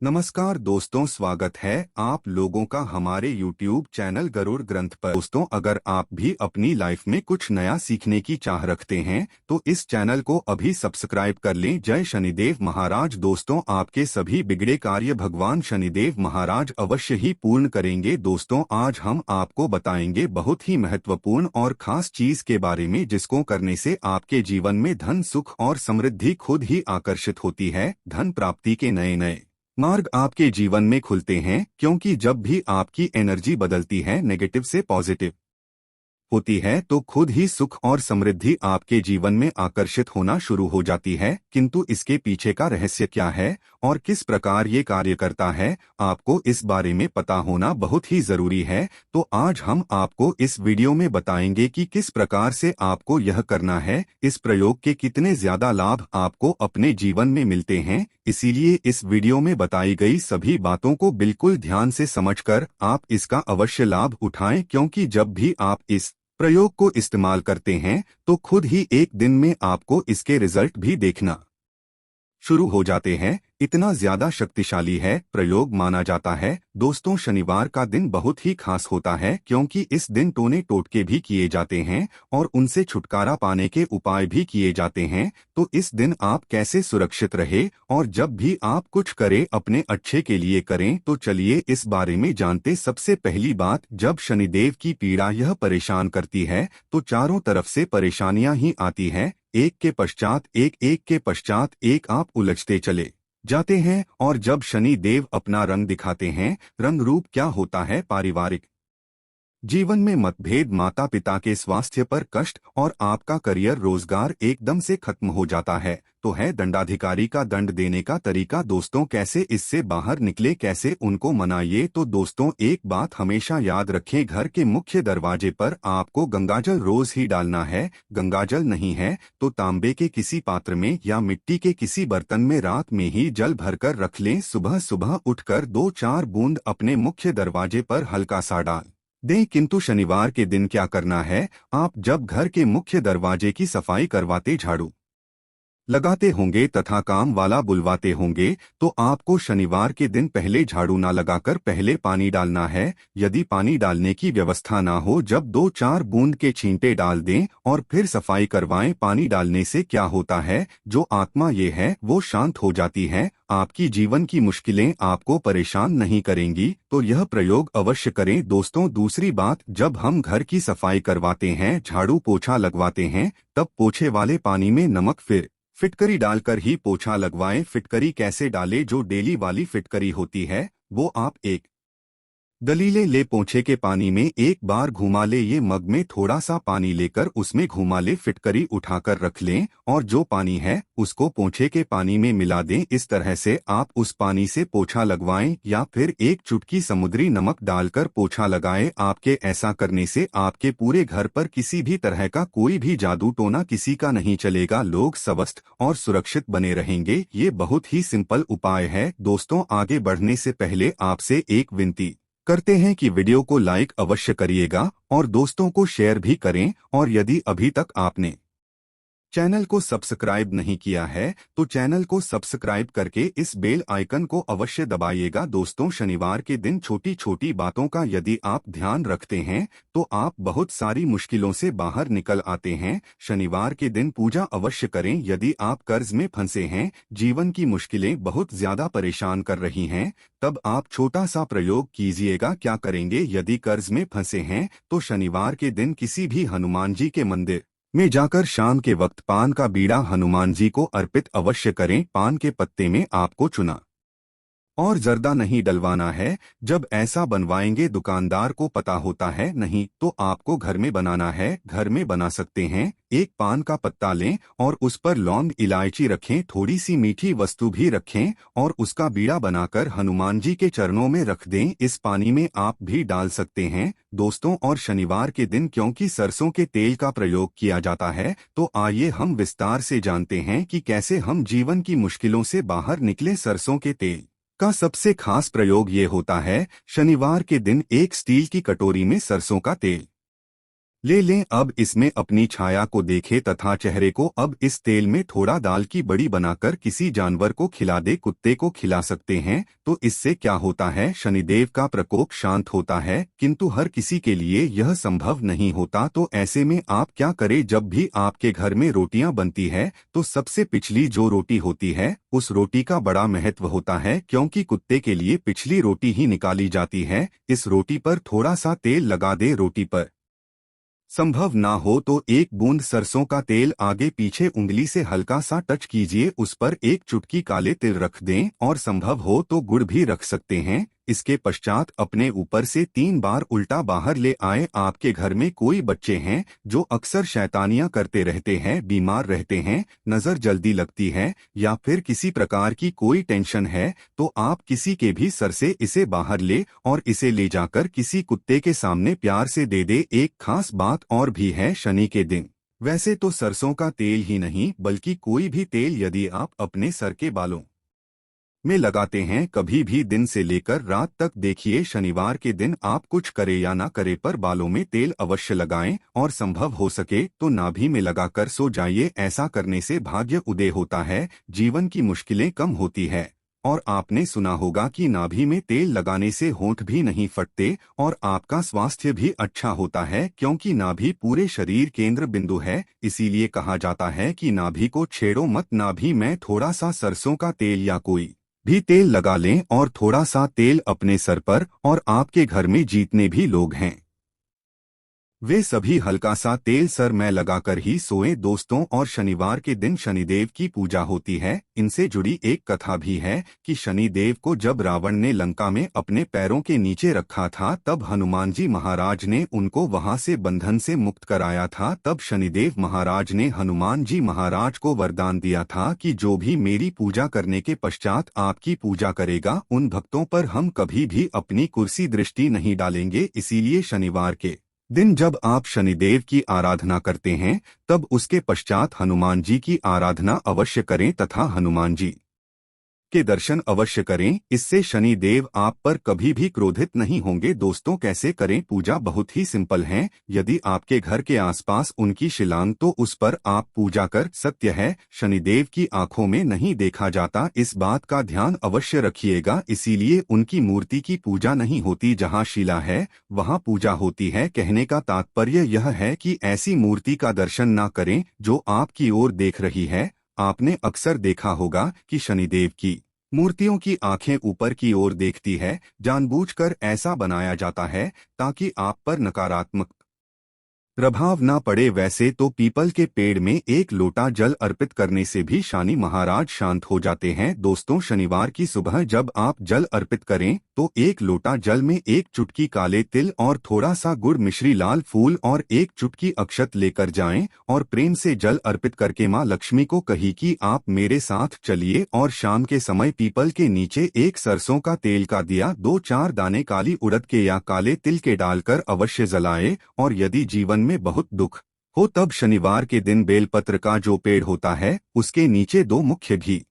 नमस्कार दोस्तों, स्वागत है आप लोगों का हमारे YouTube चैनल गरुड़ ग्रंथ पर। दोस्तों, अगर आप भी अपनी लाइफ में कुछ नया सीखने की चाह रखते हैं तो इस चैनल को अभी सब्सक्राइब कर लें। जय शनिदेव महाराज। दोस्तों, आपके सभी बिगड़े कार्य भगवान शनिदेव महाराज अवश्य ही पूर्ण करेंगे। दोस्तों, आज हम आपको बताएंगे बहुत ही महत्वपूर्ण और खास चीज के बारे में, जिसको करने से आपके जीवन में धन, सुख और समृद्धि खुद ही आकर्षित होती है। धन प्राप्ति के नए नए मार्ग आपके जीवन में खुलते हैं, क्योंकि जब भी आपकी एनर्जी बदलती है, नेगेटिव से पॉजिटिव होती है, तो खुद ही सुख और समृद्धि आपके जीवन में आकर्षित होना शुरू हो जाती है। किंतु इसके पीछे का रहस्य क्या है और किस प्रकार ये कार्य करता है, आपको इस बारे में पता होना बहुत ही जरूरी है। तो आज हम आपको इस वीडियो में बताएंगे कि किस प्रकार से आपको यह करना है, इस प्रयोग के कितने ज्यादा लाभ आपको अपने जीवन में मिलते हैं। इसीलिए इस वीडियो में बताई गई सभी बातों को बिल्कुल ध्यान से समझकर आप इसका अवश्य लाभ उठाएं, क्योंकि जब भी आप इस प्रयोग को इस्तेमाल करते हैं तो खुद ही एक दिन में आपको इसके रिजल्ट भी देखना शुरू हो जाते हैं। इतना ज्यादा शक्तिशाली है प्रयोग माना जाता है। दोस्तों, शनिवार का दिन बहुत ही खास होता है, क्योंकि इस दिन टोने टोटके भी किए जाते हैं और उनसे छुटकारा पाने के उपाय भी किए जाते हैं। तो इस दिन आप कैसे सुरक्षित रहे और जब भी आप कुछ करें अपने अच्छे के लिए करें, तो चलिए इस बारे में जानते। सबसे पहली बात, जब शनिदेव की पीड़ा यह परेशान करती है तो चारों तरफ से परेशानियां ही आती हैं। एक के पश्चात एक, एक के पश्चात एक आप उलझते चले जाते हैं। और जब शनि देव अपना रंग दिखाते हैं, रंग रूप क्या होता है? पारिवारिक जीवन में मतभेद, माता पिता के स्वास्थ्य पर कष्ट और आपका करियर, रोजगार एकदम से खत्म हो जाता है। तो है दंडाधिकारी का दंड देने का तरीका। दोस्तों, कैसे इससे बाहर निकले, कैसे उनको मनाइए? तो दोस्तों, एक बात हमेशा याद रखें, घर के मुख्य दरवाजे पर आपको गंगाजल रोज ही डालना है। गंगाजल नहीं है तो तांबे के किसी पात्र में या मिट्टी के किसी बर्तन में रात में ही जल भरकर रख लें। सुबह सुबह उठकर 2-4 बूंद अपने मुख्य दरवाजे पर हल्का सा डाल दें। किंतु शनिवार के दिन क्या करना है, आप जब घर के मुख्य दरवाजे की सफाई करवाते, झाड़ू लगाते होंगे तथा काम वाला बुलवाते होंगे, तो आपको शनिवार के दिन पहले झाड़ू ना लगाकर पहले पानी डालना है। यदि पानी डालने की व्यवस्था ना हो, जब 2-4 बूंद के छींटे डाल दें और फिर सफाई करवाएं। पानी डालने से क्या होता है, जो आत्मा ये है वो शांत हो जाती है। आपकी जीवन की मुश्किलें आपको परेशान नहीं करेंगी। तो यह प्रयोग अवश्य करें। दोस्तों, दूसरी बात, जब हम घर की सफाई करवाते हैं, झाड़ू पोछा लगवाते हैं, तब पोछे वाले पानी में नमक फिर फिटकरी डालकर ही पोछा लगवाएं। फिटकरी कैसे डालें? जो डेली वाली फिटकरी होती है वो आप एक दलीले ले, पोंछे के पानी में एक बार घुमा ले। ये मग में थोड़ा सा पानी लेकर उसमें घुमा ले, फिटकरी उठाकर रख लें और जो पानी है उसको पोंछे के पानी में मिला दें। इस तरह से आप उस पानी से पोछा लगवाएं, या फिर एक चुटकी समुद्री नमक डालकर पोछा लगाएं। आपके ऐसा करने से आपके पूरे घर पर किसी भी तरह का कोई भी जादू टोना किसी का नहीं चलेगा। लोग स्वस्थ और सुरक्षित बने रहेंगे। ये बहुत ही सिंपल उपाय है। दोस्तों, आगे बढ़ने से पहले आपसे एक विनती करते हैं कि वीडियो को लाइक अवश्य करिएगा और दोस्तों को शेयर भी करें। और यदि अभी तक आपने चैनल को सब्सक्राइब नहीं किया है तो चैनल को सब्सक्राइब करके इस बेल आइकन को अवश्य दबाइएगा। दोस्तों, शनिवार के दिन छोटी छोटी बातों का यदि आप ध्यान रखते हैं तो आप बहुत सारी मुश्किलों से बाहर निकल आते हैं। शनिवार के दिन पूजा अवश्य करें। यदि आप कर्ज में फंसे हैं, जीवन की मुश्किलें बहुत ज्यादा परेशान कर रही हैं, तब आप छोटा सा प्रयोग कीजिएगा। क्या करेंगे? यदि कर्ज में फंसे हैं तो शनिवार के दिन किसी भी हनुमान जी के मंदिर में जाकर शाम के वक्त पान का बीड़ा हनुमान जी को अर्पित अवश्य करें। पान के पत्ते में आपको चुना और जर्दा नहीं डलवाना है। जब ऐसा बनवाएंगे दुकानदार को पता होता है, नहीं तो आपको घर में बनाना है। घर में बना सकते हैं। एक पान का पत्ता लें और उस पर लौंग, इलायची रखें, थोड़ी सी मीठी वस्तु भी रखें और उसका बीड़ा बनाकर हनुमान जी के चरणों में रख दें। इस पानी में आप भी डाल सकते हैं। दोस्तों, और शनिवार के दिन क्योंकि सरसों के तेल का प्रयोग किया जाता है, तो आइए हम विस्तार से जानते हैं कि कैसे हम जीवन की मुश्किलों से बाहर निकले। सरसों के तेल का सबसे खास प्रयोग ये होता है, शनिवार के दिन एक स्टील की कटोरी में सरसों का तेल ले लें। अब इसमें अपनी छाया को देखें तथा चेहरे को अब इस तेल में थोड़ा दाल की बड़ी बनाकर किसी जानवर को खिला दे। कुत्ते को खिला सकते हैं। तो इससे क्या होता है, शनिदेव का प्रकोप शांत होता है, किंतु हर किसी के लिए यह संभव नहीं होता। तो ऐसे में आप क्या करें, जब भी आपके घर में रोटियां बनती है तो सबसे पिछली जो रोटी होती है उस रोटी का बड़ा महत्व होता है, क्योंकि कुत्ते के लिए पिछली रोटी ही निकाली जाती है। इस रोटी पर थोड़ा सा तेल लगा दे। रोटी पर संभव ना हो तो एक बूंद सरसों का तेल आगे पीछे उंगली से हल्का सा टच कीजिए, उस पर एक चुटकी काले तिल रख दें और संभव हो तो गुड़ भी रख सकते हैं। इसके पश्चात अपने ऊपर से 3 बार उल्टा बाहर ले आए। आपके घर में कोई बच्चे हैं जो अक्सर शैतानियां करते रहते हैं, बीमार रहते हैं, नजर जल्दी लगती है या फिर किसी प्रकार की कोई टेंशन है, तो आप किसी के भी सर से इसे बाहर ले और इसे ले जाकर किसी कुत्ते के सामने प्यार से दे दे। एक खास बात और भी है, शनि के दिन वैसे तो सरसों का तेल ही नहीं बल्कि कोई भी तेल यदि आप अपने सर के बालों में लगाते हैं कभी भी दिन से लेकर रात तक, देखिए शनिवार के दिन आप कुछ करे या ना करे पर बालों में तेल अवश्य लगाएं और संभव हो सके तो नाभि में लगाकर सो जाइए। ऐसा करने से भाग्य उदय होता है, जीवन की मुश्किलें कम होती है। और आपने सुना होगा कि नाभि में तेल लगाने से होंठ भी नहीं फटते और आपका स्वास्थ्य भी अच्छा होता है, क्योंकि नाभि पूरे शरीर केंद्र बिंदु है। इसीलिए कहा जाता है कि नाभि को छेड़ो मत। नाभि में थोड़ा सा सरसों का तेल या कोई भी तेल लगा लें और थोड़ा सा तेल अपने सर पर, और आपके घर में जितने भी लोग हैं वे सभी हल्का सा तेल सर में लगाकर ही सोएं दोस्तों। और शनिवार के दिन शनिदेव की पूजा होती है। इनसे जुड़ी एक कथा भी है कि शनिदेव को जब रावण ने लंका में अपने पैरों के नीचे रखा था तब हनुमान जी महाराज ने उनको वहां से बंधन से मुक्त कराया था। तब शनिदेव महाराज ने हनुमान जी महाराज को वरदान दिया था कि जो भी मेरी पूजा करने के पश्चात आपकी पूजा करेगा उन भक्तों पर हम कभी भी अपनी कुर्सी दृष्टि नहीं डालेंगे। इसीलिए शनिवार के दिन जब आप शनिदेव की आराधना करते हैं तब उसके पश्चात हनुमान जी की आराधना अवश्य करें तथा हनुमान जी के दर्शन अवश्य करें। इससे शनि देव आप पर कभी भी क्रोधित नहीं होंगे। दोस्तों कैसे करें पूजा, बहुत ही सिंपल है। यदि आपके घर के आसपास उनकी शिलांग तो उस पर आप पूजा कर। सत्य है शनिदेव की आंखों में नहीं देखा जाता, इस बात का ध्यान अवश्य रखिएगा। इसीलिए उनकी मूर्ति की पूजा नहीं होती, जहाँ शिला है वहाँ पूजा होती है। कहने का तात्पर्य यह है कि ऐसी मूर्ति का दर्शन न करें जो आपकी ओर देख रही है। आपने अक्सर देखा होगा कि शनिदेव की मूर्तियों की आंखें ऊपर की ओर देखती है। जानबूझकर ऐसा बनाया जाता है ताकि आप पर नकारात्मक प्रभाव ना पड़े। वैसे तो पीपल के पेड़ में एक लोटा जल अर्पित करने से भी शनि महाराज शांत हो जाते हैं। दोस्तों शनिवार की सुबह जब आप जल अर्पित करें तो एक लोटा जल में एक चुटकी काले तिल और थोड़ा सा गुड़, मिश्री, लाल फूल और एक चुटकी अक्षत लेकर जाएं और प्रेम से जल अर्पित करके मां लक्ष्मी को कही कि आप मेरे साथ चलिए। और शाम के समय पीपल के नीचे एक सरसों का तेल का दिया 2-4 दाने काली उड़द के या काले तिल के डालकर अवश्य जलाए। और यदि जीवन में बहुत दुख हो तब शनिवार के दिन बेलपत्र का जो पेड़ होता है उसके नीचे 2 मुख्य घी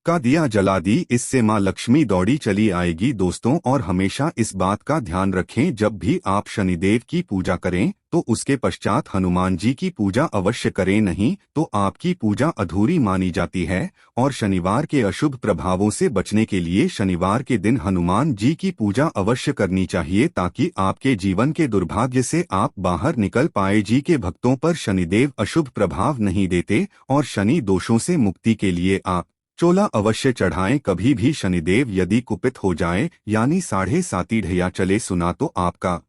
का दिया जला दी। इससे मां लक्ष्मी दौड़ी चली आएगी दोस्तों। और हमेशा इस बात का ध्यान रखें, जब भी आप शनिदेव की पूजा करें तो उसके पश्चात हनुमान जी की पूजा अवश्य करें, नहीं तो आपकी पूजा अधूरी मानी जाती है। और शनिवार के अशुभ प्रभावों से बचने के लिए शनिवार के दिन हनुमान जी की पूजा अवश्य करनी चाहिए, ताकि आपके जीवन के दुर्भाग्य से आप बाहर निकल पाए। जी के भक्तों पर शनिदेव अशुभ प्रभाव नहीं देते और शनि दोषों से मुक्ति के लिए आप चोला अवश्य चढ़ाएं। कभी भी शनिदेव यदि कुपित हो जाए यानी 7.5 ढैया चले सुना तो आपका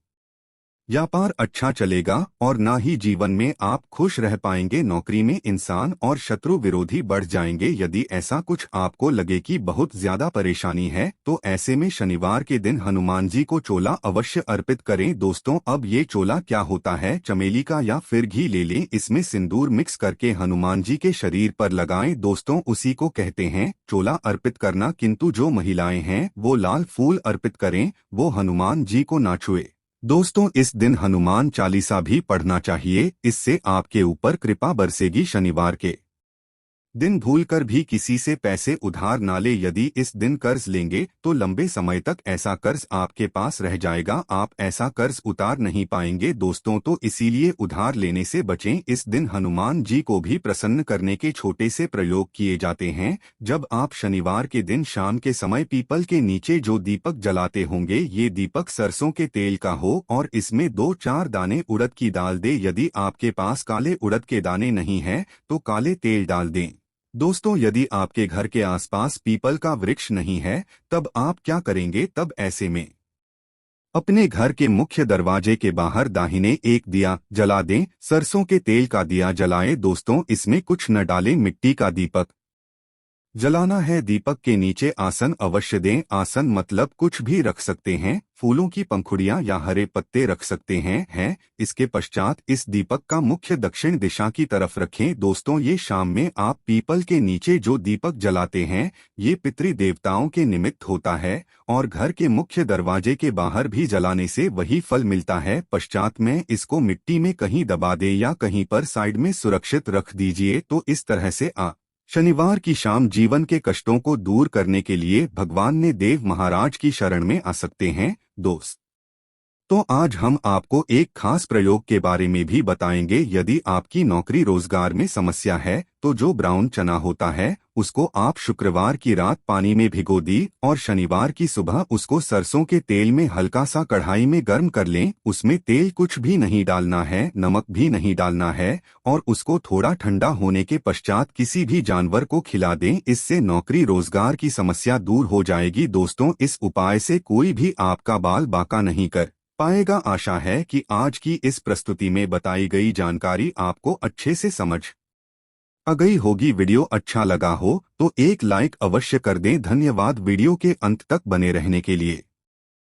व्यापार अच्छा चलेगा और ना ही जीवन में आप खुश रह पाएंगे। नौकरी में इंसान और शत्रु विरोधी बढ़ जाएंगे। यदि ऐसा कुछ आपको लगे कि बहुत ज्यादा परेशानी है तो ऐसे में शनिवार के दिन हनुमान जी को चोला अवश्य अर्पित करें। दोस्तों अब ये चोला क्या होता है, चमेली का या फिर घी ले लें, इसमें सिंदूर मिक्स करके हनुमान जी के शरीर पर लगाएं। दोस्तों उसी को कहते हैं चोला अर्पित करना। किंतु जो महिलाएं हैं वो लाल फूल अर्पित करें, वो हनुमान जी को ना छुए। दोस्तों इस दिन हनुमान चालीसा भी पढ़ना चाहिए, इससे आपके ऊपर कृपा बरसेगी। शनिवार के दिन भूलकर भी किसी से पैसे उधार ना ले। यदि इस दिन कर्ज लेंगे तो लंबे समय तक ऐसा कर्ज आपके पास रह जाएगा, आप ऐसा कर्ज उतार नहीं पाएंगे दोस्तों। तो इसीलिए उधार लेने से बचें। इस दिन हनुमान जी को भी प्रसन्न करने के छोटे से प्रयोग किए जाते हैं। जब आप शनिवार के दिन शाम के समय पीपल के नीचे जो दीपक जलाते होंगे, ये दीपक सरसों के तेल का हो और इसमें 2-4 दाने उड़द की दाल दे। यदि आपके पास काले उड़द के दाने नहीं हैं तो काले तेल डाल दें। दोस्तों, यदि आपके घर के आसपास पीपल का वृक्ष नहीं है तब आप क्या करेंगे? तब ऐसे में अपने घर के मुख्य दरवाजे के बाहर दाहिने एक दिया जला दें। सरसों के तेल का दिया जलाएं दोस्तों, इसमें कुछ न डालें। मिट्टी का दीपक जलाना है। दीपक के नीचे आसन अवश्य दें। आसन मतलब कुछ भी रख सकते हैं, फूलों की पंखुड़ियां या हरे पत्ते रख सकते हैं। इसके पश्चात इस दीपक का मुख्य दक्षिण दिशा की तरफ रखें। दोस्तों, ये शाम में आप पीपल के नीचे जो दीपक जलाते हैं ये पितृ देवताओं के निमित्त होता है और घर के मुख्य दरवाजे के बाहर भी जलाने से वही फल मिलता है। पश्चात में इसको मिट्टी में कहीं दबा दे या कहीं पर साइड में सुरक्षित रख दीजिए। तो इस तरह से शनिवार की शाम जीवन के कष्टों को दूर करने के लिए भगवान ने देव महाराज की शरण में आ सकते हैं दोस्त। तो आज हम आपको एक खास प्रयोग के बारे में भी बताएंगे। यदि आपकी नौकरी रोजगार में समस्या है तो जो ब्राउन चना होता है उसको आप शुक्रवार की रात पानी में भिगो दी और शनिवार की सुबह उसको सरसों के तेल में हल्का सा कढ़ाई में गर्म कर लें। उसमें तेल कुछ भी नहीं डालना है, नमक भी नहीं डालना है और उसको थोड़ा ठंडा होने के पश्चात किसी भी जानवर को खिला दें। इससे नौकरी रोजगार की समस्या दूर हो जाएगी दोस्तों। इस उपाय से कोई भी आपका बाल बांका नहीं कर पाएगा। आशा है कि आज की इस प्रस्तुति में बताई गई जानकारी आपको अच्छे से समझ आ गई होगी। वीडियो अच्छा लगा हो तो एक लाइक अवश्य कर दें। धन्यवाद वीडियो के अंत तक बने रहने के लिए।